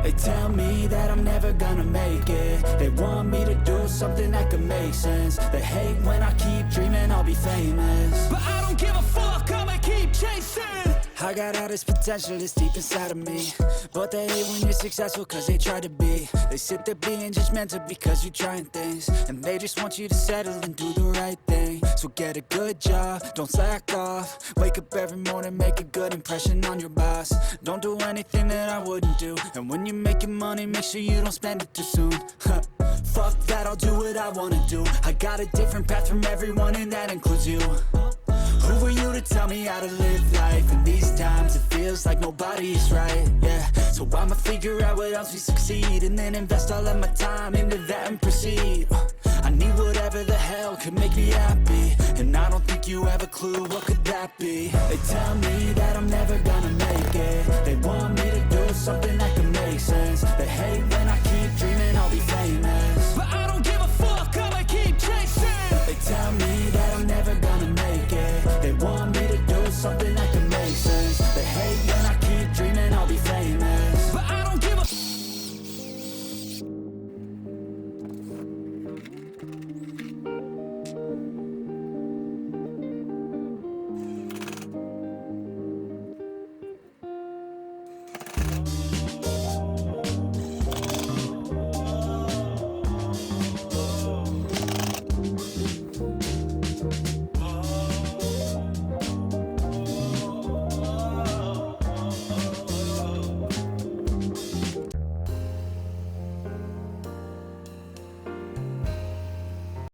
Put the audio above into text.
They tell me that I'm never gonna make it. They want me to do something that could make sense. They hate when I keep dreaming I'll be famous, but I don't give a fuck, I'ma keep chasing. I got all this potential that's deep inside of me, but they hate when you're successful cause they try to be. They sit there being judgmental because you're trying things, and they just want you to settle and do the right thing. So get a good job, don't slack off. Wake up every morning, make a good impression on your boss. Don't do anything that I wouldn't do, and when you're making money, make sure you don't spend it too soon. Fuck that, I'll do what I wanna do. I got a different path from everyone, and that includes you. Who are you to tell me how to live life? In these times it feels like nobody is right, yeah. So I'ma figure out what else we succeed, and then invest all of my time into that and proceed. I need whatever the hell could make me happy, and I don't think you have a clue what could that be. They tell me that I'm never gonna